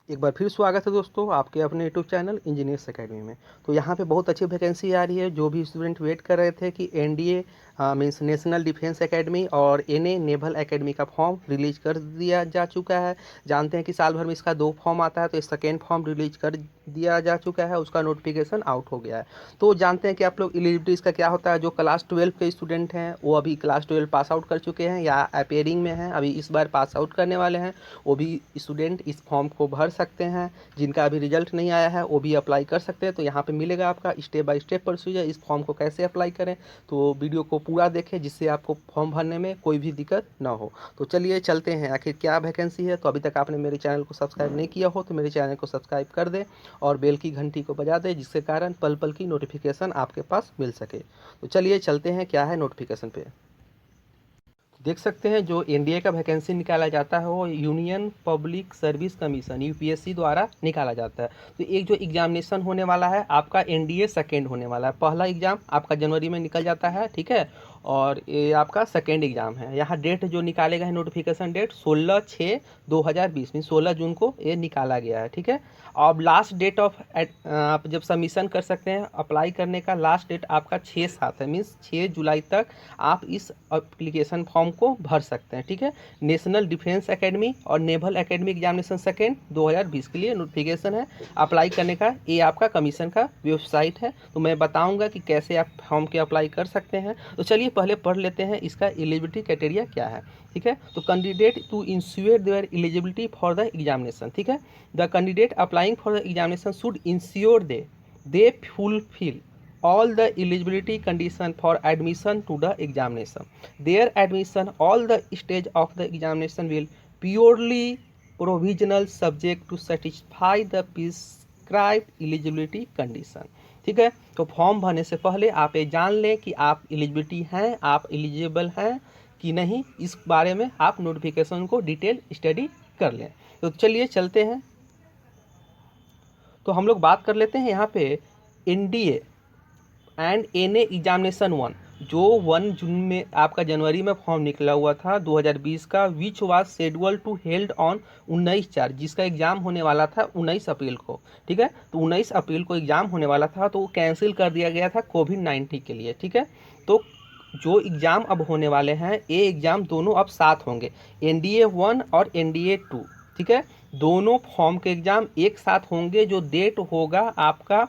एक बार फिर स्वागत है दोस्तों आपके अपने यूट्यूब चैनल इंजीनियर्स एकेडमी में। तो यहाँ पे बहुत अच्छी वैकेंसी आ रही है। जो भी स्टूडेंट वेट कर रहे थे कि NDA means national defence academy और एनए नेवल एकेडमी का फॉर्म रिलीज कर दिया जा चुका है। जानते हैं कि साल भर में इसका 2 फॉर्म आता है, तो सेकेंड फॉर्म रिलीज कर दिया जा चुका है, उसका नोटिफिकेशन आउट हो गया है। तो जानते हैं कि आप लोग एलिजिबिलिटी इसका क्या होता है। जो क्लास 12 के स्टूडेंट हैं वो अभी क्लास 12 पास आउट कर चुके हैं या अपेयरिंग में हैं, अभी इस बार पास आउट करने वाले हैं, वो भी स्टूडेंट इस फॉर्म को भर सकते हैं। जिनका अभी रिजल्ट नहीं आया है वो भी अप्लाई कर सकते हैं। तो यहाँ पे मिलेगा आपका स्टेप बाय स्टेप प्रोसीजर, इस फॉर्म को कैसे अप्लाई करें। तो वीडियो को पूरा देखें जिससे आपको फॉर्म भरने में कोई भी दिक्कत ना हो। तो चलिए चलते हैं आखिर क्या वैकेंसी है। तो अभी तक आपने मेरे चैनल को सब्सक्राइब नहीं किया हो तो मेरे चैनल को सब्सक्राइब कर दें और बेल की घंटी को बजा दें, जिसके कारण पल पल की नोटिफिकेशन आपके पास मिल सके। तो चलिए चलते हैं क्या है नोटिफिकेशन पे। देख सकते हैं जो एनडीए का वैकेंसी निकाला जाता है वो union public service commission UPSC द्वारा निकाला जाता है। तो एक जो एग्जामिनेशन होने वाला है आपका एनडीए सेकेंड होने वाला है। पहला एग्जाम आपका जनवरी में निकल जाता है, ठीक है, और ये आपका सेकेंड एग्जाम है। यहाँ डेट जो निकाले गए हैं नोटिफिकेशन डेट 16/6/2020 में 16 जून को ये निकाला गया है, ठीक है। अब लास्ट डेट ऑफ आप जब सबमिशन कर सकते हैं अप्लाई करने का लास्ट डेट आपका 6/7 है, मीन्स 6 जुलाई तक आप इस एप्लीकेशन फॉर्म को भर सकते हैं, ठीक है। नेशनल डिफेंस एकेडमी और नेवल एकेडमी एग्जामिनेशन सेकेंड 2020 के लिए नोटिफिकेशन है। अप्लाई करने का ये आपका कमीशन का वेबसाइट है। तो मैं बताऊंगा कि कैसे आप फॉर्म के अप्लाई कर सकते हैं। तो चलिए पहले पढ़ लेते हैं इसका एलिजिबिलिटी क्राइटेरिया क्या है, ठीक है। तो candidate to ensure their eligibility for the examination, ठीक है। The candidate applying for the examination should ensure they fulfil all the eligibility condition for admission to the examination. Their admission all the stage of the examination will purely provisional subject to satisfy the prescribed eligibility condition, ठीक है। तो form भरने से पहले आप ये जान लें कि आप एलिजिबिलिटी हैं, आप एलिजिबल हैं कि नहीं, इस बारे में आप नोटिफिकेशन को डिटेल स्टडी कर लें। तो चलिए चलते हैं। तो हम लोग बात कर लेते हैं यहाँ पे एनडीए एंड एनए एग्जामिनेशन 1 जो 1 जून में आपका जनवरी में फॉर्म निकला हुआ था 2020 का, which was schedule to held on 19/4, जिसका एग्जाम होने वाला था 19 अप्रैल को, ठीक है। तो 19 अप्रैल को एग्जाम होने वाला था तो वो कैंसिल कर दिया गया था कोविड-19 के लिए, ठीक है। तो जो एग्ज़ाम अब होने वाले हैं ये एग्ज़ाम दोनों अब साथ होंगे, एनडीए 1 और एनडीए 2, ठीक है। दोनों फॉर्म के एग्ज़ाम एक साथ होंगे। जो डेट होगा आपका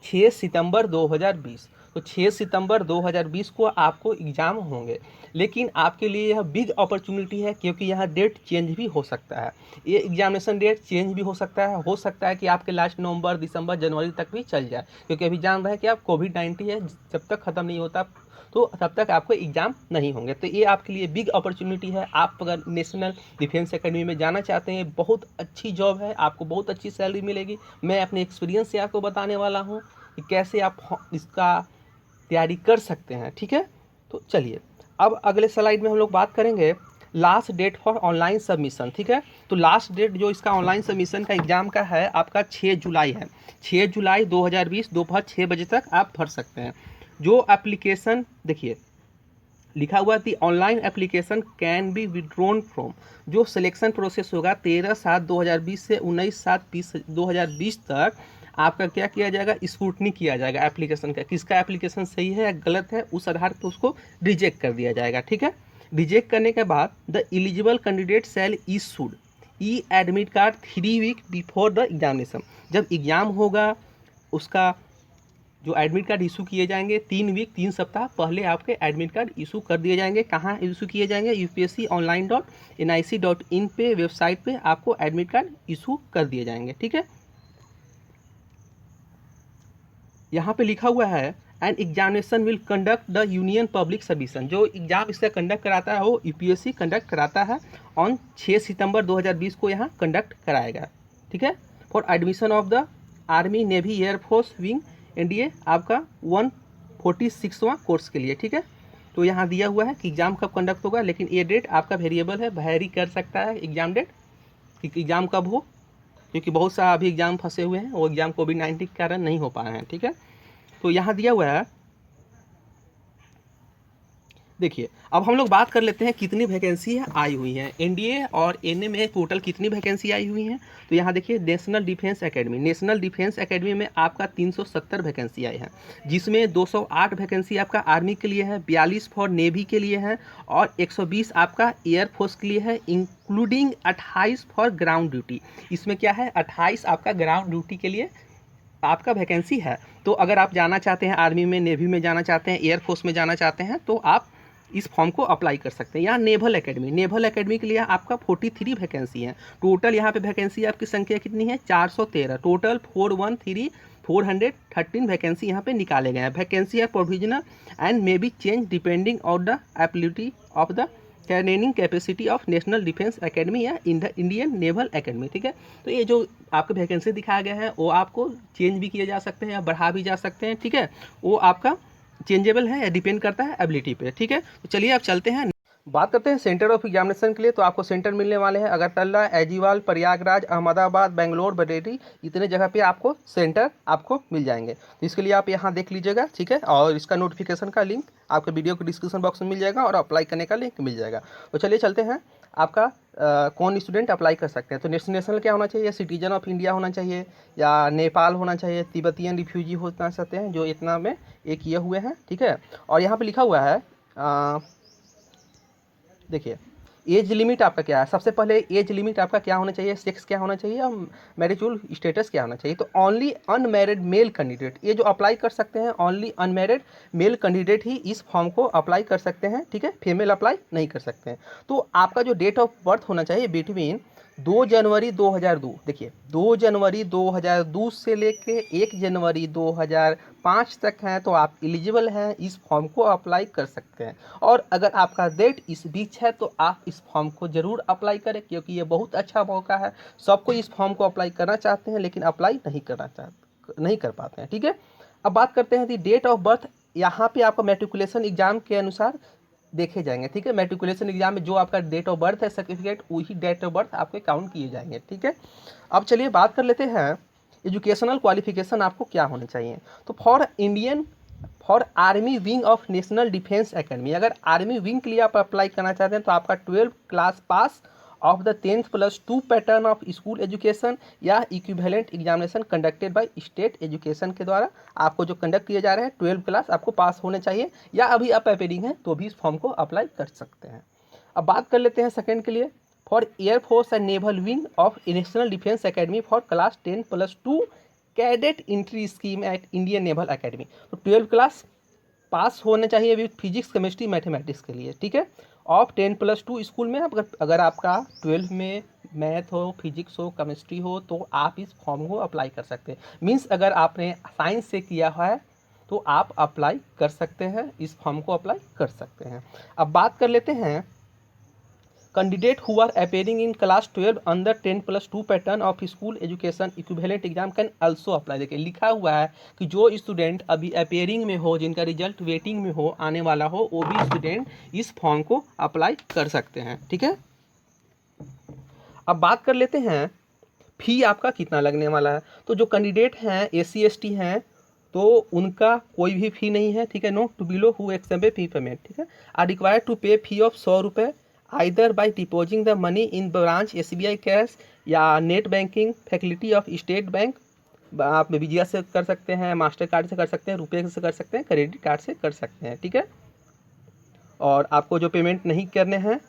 6 सितंबर 2020। तो 6 सितंबर 2020 को आपको एग्ज़ाम होंगे। लेकिन आपके लिए यह बिग अपॉर्चुनिटी है क्योंकि यहाँ डेट चेंज भी हो सकता है। ये एग्जामिनेशन डेट चेंज भी हो सकता है कि आपके लास्ट नवंबर दिसंबर जनवरी तक भी चल जाए, क्योंकि अभी जान रहे हैं कि आप कोविड-19 है, जब तक ख़त्म नहीं होता तो तब तक आपको एग्ज़ाम नहीं होंगे। तो ये आपके लिए बिग अपॉर्चुनिटी है। आप अगर नेशनल डिफेंस एकेडमी में जाना चाहते हैं, बहुत अच्छी जॉब है, आपको बहुत अच्छी सैलरी मिलेगी। मैं अपने एक्सपीरियंस से आपको बताने वाला हूँ कि कैसे आप इसका तैयारी कर सकते हैं, ठीक है। तो चलिए अब अगले स्लाइड में हम लोग बात करेंगे last date for online submission, ठीक है। तो लास्ट डेट जो इसका ऑनलाइन सबमिशन का एग्ज़ाम का है आपका 6 जुलाई है। 6 जुलाई 2020 दोपहर 6 बजे तक आप भर सकते हैं। जो एप्लीकेशन देखिए लिखा हुआ थी online application can be withdrawn from, जो सिलेक्शन प्रोसेस होगा 13/7/2020 से 19/7/2020 तक आपका क्या किया जाएगा, स्क्रूटनी किया जाएगा एप्लीकेशन का, किसका एप्लीकेशन सही है या गलत है, उस आधार पर उसको रिजेक्ट कर दिया जाएगा, ठीक है। रिजेक्ट करने के बाद the eligible candidate shall issued e admit card 3 week before the examination. जब एग्ज़ाम होगा उसका जो एडमिट कार्ड इशू किए जाएंगे 3 सप्ताह पहले आपके एडमिट कार्ड इशू कर दिए जाएंगे। कहाँ इशू किए जाएंगे, upsconline.nic.in पे वेबसाइट पे आपको एडमिट कार्ड इशू कर दिए जाएंगे, ठीक है। यहाँ पे लिखा हुआ है and examination will conduct the union public service, जो एग्जाम इसका कंडक्ट कराता है वो यूपीएससी कंडक्ट कराता है। ऑन 6 सितंबर 2020 को यहाँ कंडक्ट कराएगा, ठीक है। For admission of the army navy air force wing NDA आपका 146वां कोर्स के लिए, ठीक है। तो यहाँ दिया हुआ है कि एग्ज़ाम कब कंडक्ट होगा, लेकिन ये डेट आपका वेरिएबल है, वेरी कर सकता है एग्ज़ाम डेट कि एग्ज़ाम कब हो, क्योंकि बहुत सारा अभी एग्ज़ाम फंसे हुए हैं, वो एग्ज़ाम कोविड-19 के कारण नहीं हो पाए हैं, ठीक है। तो यहाँ दिया हुआ है देखिए, अब हम लोग बात कर लेते हैं कितनी वैकेंसी आई हुई हैं एनडीए और एनए में टोटल कितनी वैकेंसी आई हुई हैं। तो यहाँ देखिए नेशनल डिफेंस एकेडमी में आपका 370 वैकेंसी आई है, जिसमें 208 वैकेंसी आपका आर्मी के लिए है, 42 फॉर नेवी के लिए है और 120 आपका एयरफोर्स के लिए है, इंक्लूडिंग 28 फॉर ग्राउंड ड्यूटी। इसमें क्या है, 28 आपका ग्राउंड ड्यूटी के लिए आपका वैकेंसी है। तो अगर आप जाना चाहते हैं आर्मी में, नेवी में जाना चाहते हैं, एयरफोर्स में जाना चाहते हैं, तो आप इस फॉर्म को अप्लाई कर सकते हैं। यहाँ नेवल एकेडमी के लिए आपका 43 वैकेंसी है। टोटल यहाँ पे वैकेंसी आपकी संख्या कितनी है, 413। टोटल 413 वैकेंसी यहाँ पे निकाले गए हैं। वैकेंसी है provisional and may be change depending on the ability of the training capacity of national defence academy या इंडियन नेवल एकेडमी। ठीक है, तो ये जो आपके वैकेंसी दिखाया गया है वो आपको चेंज भी किए जा सकते हैं या बढ़ा भी जा सकते हैं। ठीक है, वो आपका चेंजेबल है या डिपेंड करता है एबिलिटी पे। ठीक है, तो चलिए आप चलते हैं, बात करते हैं सेंटर ऑफ एग्जामिनेशन के लिए। तो आपको सेंटर मिलने वाले हैं अगरतला, एजीवाल, प्रयागराज, अहमदाबाद, बेंगलोर, बरेली, इतने जगह पे आपको सेंटर आपको मिल जाएंगे। तो इसके लिए आप यहाँ देख लीजिएगा। ठीक है, और इसका नोटिफिकेशन का लिंक आपके वीडियो के डिस्क्रिप्शन बॉक्स में मिल जाएगा और अप्लाई करने का लिंक मिल जाएगा। तो चलिए चलते हैं, आपका कौन स्टूडेंट अप्लाई कर सकते हैं। तो नेशनल क्या होना चाहिए, सिटीजन ऑफ इंडिया होना चाहिए या नेपाल होना चाहिए, तिब्बतियन रिफ्यूजी होना सकते हैं जो इतना में ये किए हुए हैं। ठीक है, और यहाँ पे लिखा हुआ है देखिए एज लिमिट आपका क्या है। सबसे पहले एज लिमिट आपका क्या होना चाहिए, सेक्स क्या होना चाहिए और मैरिजुअल स्टेटस क्या होना चाहिए। तो ओनली अनमैरिड मेल कैंडिडेट ये जो अप्लाई कर सकते हैं, ओनली अनमैरिड मेल कैंडिडेट ही इस फॉर्म को अप्लाई कर सकते हैं। ठीक है, फीमेल अप्लाई नहीं कर सकते हैं। तो आपका जो डेट ऑफ बर्थ होना चाहिए बिटवीन 2 जनवरी 2002, देखिए 2 जनवरी 2002 से लेके 1 जनवरी 2005 तक हैं, तो आप एलिजिबल हैं, इस फॉर्म को अप्लाई कर सकते हैं। और अगर आपका डेट इस बीच है तो आप इस फॉर्म को ज़रूर अप्लाई करें, क्योंकि ये बहुत अच्छा मौका है। सबको इस फॉर्म को अप्लाई करना चाहते हैं लेकिन अप्लाई नहीं कर पाते हैं। ठीक है, अब बात करते हैं कि डेट ऑफ बर्थ यहाँ पे आपका मैट्रिकुलेशन एग्जाम के अनुसार देखे जाएंगे। ठीक है, मैट्रिकुलेशन एग्जाम में जो आपका डेट ऑफ बर्थ है सर्टिफिकेट, वही डेट ऑफ बर्थ आपके काउंट किए जाएंगे। ठीक है, अब चलिए बात कर लेते हैं एजुकेशनल क्वालिफिकेशन आपको क्या होने चाहिए। तो for army wing of national defence academy, अगर आर्मी विंग के लिए आप अप्लाई करना चाहते हैं तो आपका 12th class pass of the 10th+2 pattern of school education या equivalent examination conducted by state education के द्वारा आपको जो कंडक्ट किए जा रहे हैं 12th क्लास आपको पास होने चाहिए, या अभी आप अपेयरिंग हैं तो भी इस फॉर्म को अप्लाई कर सकते हैं। अब बात कर लेते हैं सेकंड के लिए, for air force and naval wing of national defence academy for class 10+2 cadet entry scheme at Indian naval academy. तो 12th क्लास पास होने चाहिए विथ फिजिक्स, केमिस्ट्री, मैथमेटिक्स के लिए। ठीक है, ऑफ 10+2 स्कूल में अगर आपका 12 में मैथ हो, फिजिक्स हो, केमिस्ट्री हो तो आप इस फॉर्म को अप्लाई कर सकते हैं। मीन्स अगर आपने साइंस से किया है तो आप अप्लाई कर सकते हैं, इस फॉर्म को अप्लाई कर सकते हैं। अब बात कर लेते हैं candidate who are appearing in class 12 under 10+2 pattern of school education equivalent exam can also apply. देखिए लिखा हुआ है कि जो स्टूडेंट अभी अपेयरिंग में हो, जिनका रिजल्ट वेटिंग में हो, आने वाला हो, वो भी स्टूडेंट इस फॉर्म को अप्लाई कर सकते हैं। ठीक है, अब बात कर लेते हैं फी आपका कितना लगने वाला है। तो जो कैंडिडेट हैं SC ST हैं तो उनका कोई भी फी नहीं है। ठीक है, no to below who except fee payment. ठीक है, आर रिक्वायर्ड टू पे फी ऑफ 100 रुपये either by depositing the money in branch SBI cash या net banking facility of State Bank. आप विजया से कर सकते हैं, मास्टर कार्ड से कर सकते हैं, रुपये से कर सकते हैं, क्रेडिट कार्ड से कर सकते हैं। ठीक है, और आपको जो पेमेंट नहीं करने हैं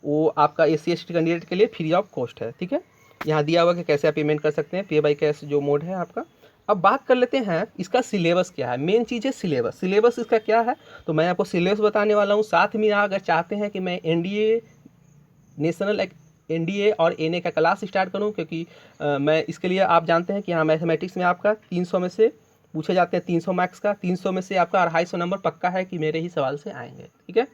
वो आपका SC ST कैंडिडेट के लिए फ्री ऑफ कॉस्ट है। ठीक है, यहाँ दिया हुआ कि कैसे आप पेमेंट कर सकते हैं, पे बाई कैश जो मोड है आपका। अब बात कर लेते हैं इसका सिलेबस क्या है। मेन चीज़ है सिलेबस इसका क्या है, तो मैं आपको सिलेबस बताने वाला हूँ। साथ में अगर चाहते हैं कि मैं NDA और NA का क्लास स्टार्ट करूँ, क्योंकि मैं इसके लिए आप जानते हैं कि यहाँ मैथमेटिक्स में आपका 300 में से पूछे जाते हैं, 300 मार्क्स का, 300 में से आपका 250 नंबर पक्का है कि मेरे ही सवाल से आएंगे। ठीक है,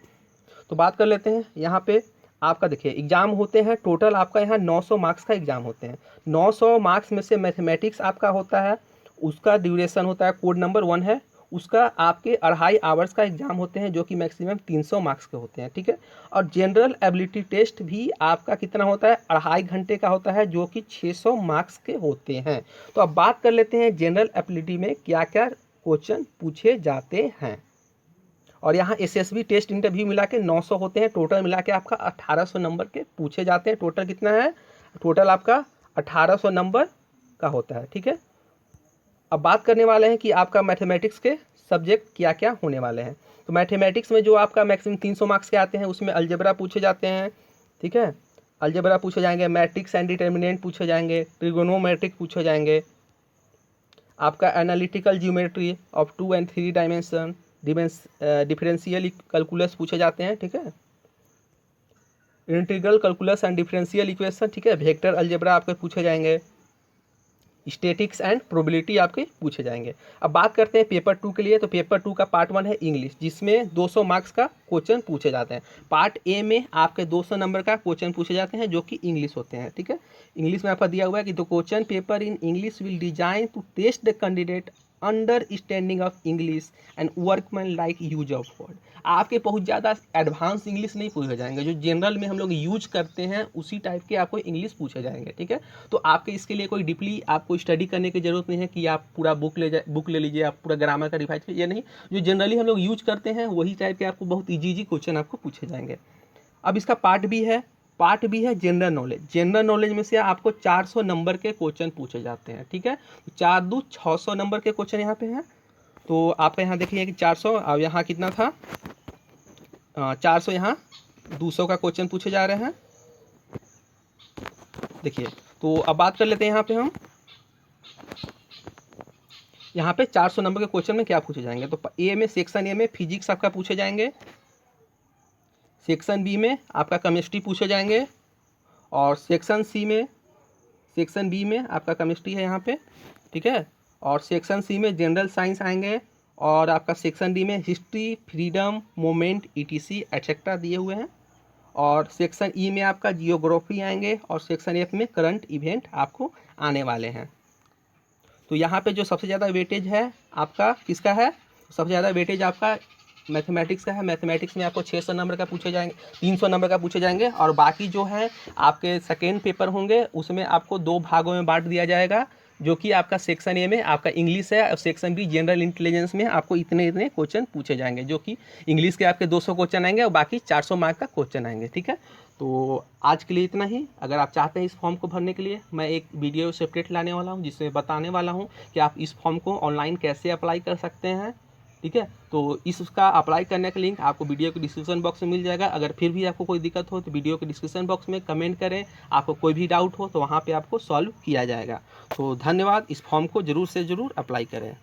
तो बात कर लेते हैं यहाँ पे आपका देखिए एग्जाम होते हैं टोटल आपका यहाँ 900 मार्क्स का एग्जाम होते हैं। 900 मार्क्स में से मैथमेटिक्स आपका होता है, उसका ड्यूरेशन होता है, कोड नंबर 1 है, उसका आपके 2.5 आवर्स का एग्जाम होते हैं जो कि मैक्सिमम 300 मार्क्स के होते हैं। ठीक है, और जनरल एबिलिटी टेस्ट भी आपका कितना होता है, 2.5 घंटे का होता है जो कि 600 मार्क्स के होते हैं। तो अब बात कर लेते हैं जनरल एबिलिटी में क्या क्या क्वेश्चन पूछे जाते हैं। और यहाँ एसएसबी टेस्ट इंटरव्यू मिला के 900 होते हैं, टोटल मिला के आपका 1800 नंबर के पूछे जाते हैं। टोटल कितना है, टोटल आपका 1800 नंबर का होता है, ठीक है। अब बात करने वाले हैं कि आपका मैथमेटिक्स के सब्जेक्ट क्या क्या होने वाले हैं। तो मैथमेटिक्स में जो आपका मैक्सिमम 300 मार्क्स के आते हैं उसमें अलजेब्रा पूछे जाते हैं, ठीक है। अलजेब्रा पूछे जाएंगे, मैट्रिक्स एंड डिटर्मिनेंट पूछे जाएंगे, ट्रिगोनोमेट्रिक पूछे जाएंगे, आपका analytical geometry of 2 and 3 dimension, differential calculus पूछे जाते हैं, ठीक है। Integral calculus and differential equation, ठीक है। वेक्टर अलजेब्रा आपके पूछे जाएंगे, स्टैटिक्स एंड प्रोबेबिलिटी आपके पूछे जाएंगे। अब बात करते हैं पेपर 2 के लिए। तो पेपर 2 का पार्ट 1 है इंग्लिश, जिसमें 200 मार्क्स का क्वेश्चन पूछे जाते हैं। पार्ट ए में आपके 200 नंबर का क्वेश्चन पूछे जाते हैं जो कि इंग्लिश होते हैं, ठीक है। इंग्लिश में आपका दिया हुआ है कि the question paper in English will design to test the candidate understanding of English and workmanlike use of word. आपके बहुत ज़्यादा एडवांस इंग्लिश नहीं पूछे जाएंगे, जो जनरल में हम लोग यूज करते हैं उसी टाइप के आपको इंग्लिश पूछे जाएंगे, ठीक है। तो आपके इसके लिए कोई डीपली आपको स्टडी करने की जरूरत नहीं है कि आप पूरा बुक ले लीजिए, आप पूरा ग्रामर का रिवाइज कीजिए, नहीं। जो जनरली हम लोग यूज करते हैं वही टाइप के आपको बहुत ईजी क्वेश्चन आपको पूछे जाएंगे। अब इसका पार्ट भी है जनरल नॉलेज। जनरल नॉलेज में से आपको 400 नंबर के क्वेश्चन पूछे जाते हैं, ठीक है। 4 दूँ 600 नंबर के क्वेश्चन यहाँ पे हैं। तो आपका यहाँ देखिए कि 400, अब यहाँ कितना था 400, यहाँ 200 का क्वेश्चन पूछे जा रहे हैं, देखिए। तो अब बात कर लेते हैं यहाँ पे हम, यहाँ पे 400 नंबर के क्वेश्चन में क्या पूछे जाएंगे। तो ए में, सेक्शन ए में फिजिक्स आपका पूछे जाएंगे, सेक्शन बी में आपका केमिस्ट्री पूछे जाएंगे, और सेक्शन बी में आपका केमिस्ट्री है यहाँ पे, ठीक है। और सेक्शन सी में जनरल साइंस आएंगे, और आपका सेक्शन डी में history, freedom, moment, etc etcetera दिए हुए हैं। और सेक्शन ई में आपका जियोग्राफी आएंगे, और सेक्शन एफ में करंट इवेंट आपको आने वाले हैं। तो यहाँ पे जो सबसे ज़्यादा वेटेज है आपका किसका है, सबसे ज़्यादा वेटेज आपका मैथमेटिक्स का है। मैथमेटिक्स में आपको 600 नंबर का पूछे जाएंगे, 300 नंबर का पूछे जाएंगे, और बाकी जो है आपके सेकेंड पेपर होंगे उसमें आपको 2 भागों में बांट दिया जाएगा, जो कि आपका सेक्शन ए में आपका इंग्लिश है, और सेक्शन बी जनरल इंटेलिजेंस में आपको इतने क्वेश्चन पूछे जाएंगे, जो कि इंग्लिश के आपके 200 क्वेश्चन आएंगे और बाकी 400 मार्क का क्वेश्चन आएंगे, ठीक है। तो आज के लिए इतना ही। अगर आप चाहते हैं इस फॉर्म को भरने के लिए, मैं एक वीडियो सेपरेट लाने वाला हूँ जिसमें बताने वाला हूँ कि आप इस फॉर्म को ऑनलाइन कैसे अप्लाई कर सकते हैं, ठीक है। तो इसका अप्लाई करने का लिंक आपको वीडियो के डिस्क्रिप्शन बॉक्स में मिल जाएगा। अगर फिर भी आपको कोई दिक्कत हो तो वीडियो के डिस्क्रिप्शन बॉक्स में कमेंट करें, आपको कोई भी डाउट हो तो वहाँ पे आपको सॉल्व किया जाएगा। तो धन्यवाद, इस फॉर्म को ज़रूर से ज़रूर अप्लाई करें।